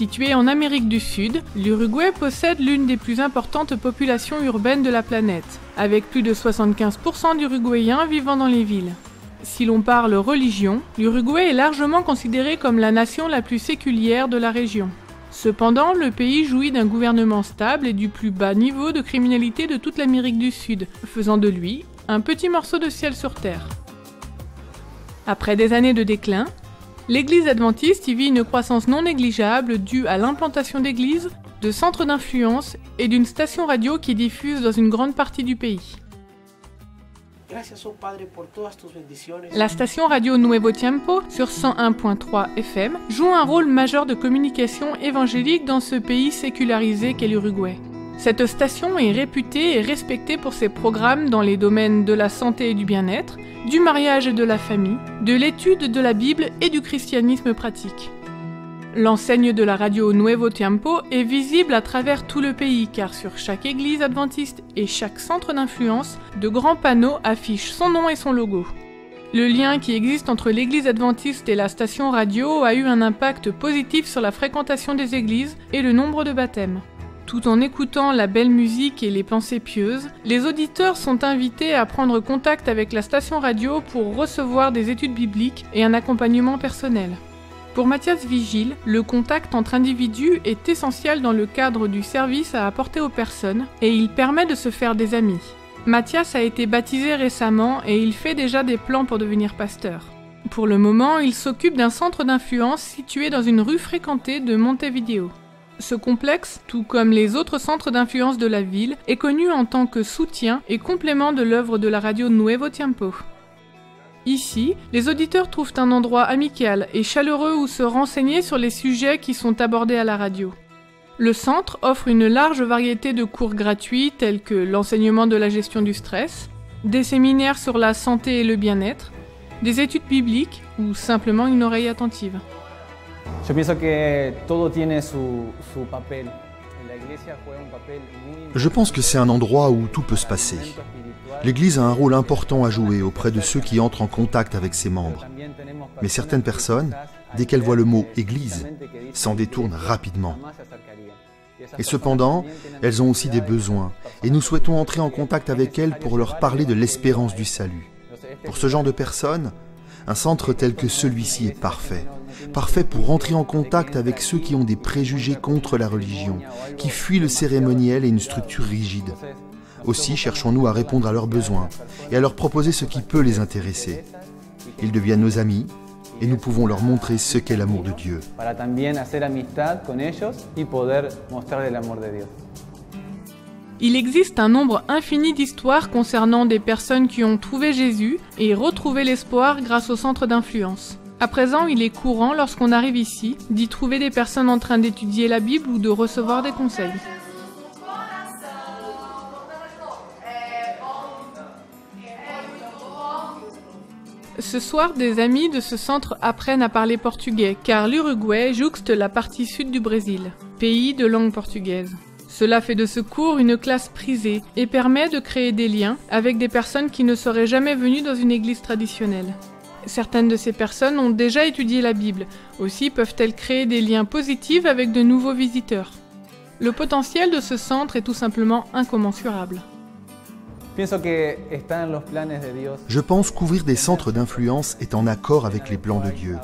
Situé en Amérique du Sud, l'Uruguay possède l'une des plus importantes populations urbaines de la planète, avec plus de 75% d'Uruguayens vivant dans les villes. Si l'on parle religion, l'Uruguay est largement considéré comme la nation la plus séculière de la région. Cependant, le pays jouit d'un gouvernement stable et du plus bas niveau de criminalité de toute l'Amérique du Sud, faisant de lui un petit morceau de ciel sur terre. Après des années de déclin, l'Église adventiste y vit une croissance non négligeable due à l'implantation d'églises, de centres d'influence et d'une station radio qui diffuse dans une grande partie du pays. La station radio Nuevo Tiempo, sur 101.3 FM, joue un rôle majeur de communication évangélique dans ce pays sécularisé qu'est l'Uruguay. Cette station est réputée et respectée pour ses programmes dans les domaines de la santé et du bien-être, du mariage et de la famille, de l'étude de la Bible et du christianisme pratique. L'enseigne de la radio Nuevo Tiempo est visible à travers tout le pays car sur chaque église adventiste et chaque centre d'influence, de grands panneaux affichent son nom et son logo. Le lien qui existe entre l'église adventiste et la station radio a eu un impact positif sur la fréquentation des églises et le nombre de baptêmes. Tout en écoutant la belle musique et les pensées pieuses, les auditeurs sont invités à prendre contact avec la station radio pour recevoir des études bibliques et un accompagnement personnel. Pour Mathias Vigile, le contact entre individus est essentiel dans le cadre du service à apporter aux personnes et il permet de se faire des amis. Mathias a été baptisé récemment et il fait déjà des plans pour devenir pasteur. Pour le moment, il s'occupe d'un centre d'influence situé dans une rue fréquentée de Montevideo. Ce complexe, tout comme les autres centres d'influence de la ville, est connu en tant que soutien et complément de l'œuvre de la radio Nuevo Tiempo. Ici, les auditeurs trouvent un endroit amical et chaleureux où se renseigner sur les sujets qui sont abordés à la radio. Le centre offre une large variété de cours gratuits tels que l'enseignement de la gestion du stress, des séminaires sur la santé et le bien-être, des études bibliques ou simplement une oreille attentive. Je pense que c'est un endroit où tout peut se passer. L'Église a un rôle important à jouer auprès de ceux qui entrent en contact avec ses membres. Mais certaines personnes, dès qu'elles voient le mot « Église », s'en détournent rapidement. Et cependant, elles ont aussi des besoins, et nous souhaitons entrer en contact avec elles pour leur parler de l'espérance du salut. Pour ce genre de personnes, un centre tel que celui-ci est parfait. Parfait pour entrer en contact avec ceux qui ont des préjugés contre la religion, qui fuient le cérémoniel et une structure rigide. Aussi cherchons-nous à répondre à leurs besoins et à leur proposer ce qui peut les intéresser. Ils deviennent nos amis et nous pouvons leur montrer ce qu'est l'amour de Dieu. Il existe un nombre infini d'histoires concernant des personnes qui ont trouvé Jésus et retrouvé l'espoir grâce au centre d'influence. À présent, il est courant, lorsqu'on arrive ici, d'y trouver des personnes en train d'étudier la Bible ou de recevoir des conseils. Ce soir, des amis de ce centre apprennent à parler portugais, car l'Uruguay jouxte la partie sud du Brésil, pays de langue portugaise. Cela fait de ce cours une classe prisée et permet de créer des liens avec des personnes qui ne seraient jamais venues dans une église traditionnelle. Certaines de ces personnes ont déjà étudié la Bible, aussi peuvent-elles créer des liens positifs avec de nouveaux visiteurs. Le potentiel de ce centre est tout simplement incommensurable. Je pense qu'ouvrir des centres d'influence est en accord avec les plans de Dieu.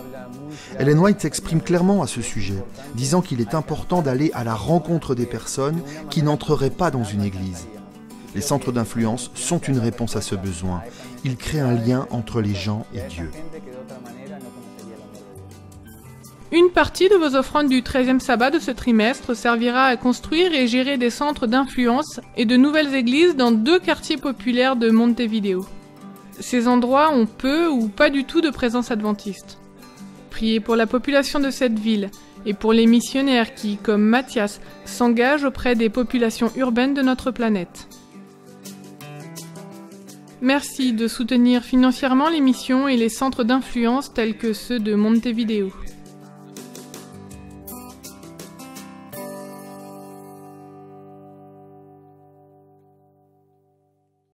Ellen White s'exprime clairement à ce sujet, disant qu'il est important d'aller à la rencontre des personnes qui n'entreraient pas dans une église. Les centres d'influence sont une réponse à ce besoin. Ils créent un lien entre les gens et Dieu. Une partie de vos offrandes du 13e sabbat de ce trimestre servira à construire et gérer des centres d'influence et de nouvelles églises dans 2 quartiers populaires de Montevideo. Ces endroits ont peu ou pas du tout de présence adventiste. Priez pour la population de cette ville et pour les missionnaires qui, comme Mathias, s'engagent auprès des populations urbaines de notre planète. Merci de soutenir financièrement l'émission et les centres d'influence tels que ceux de Montevideo.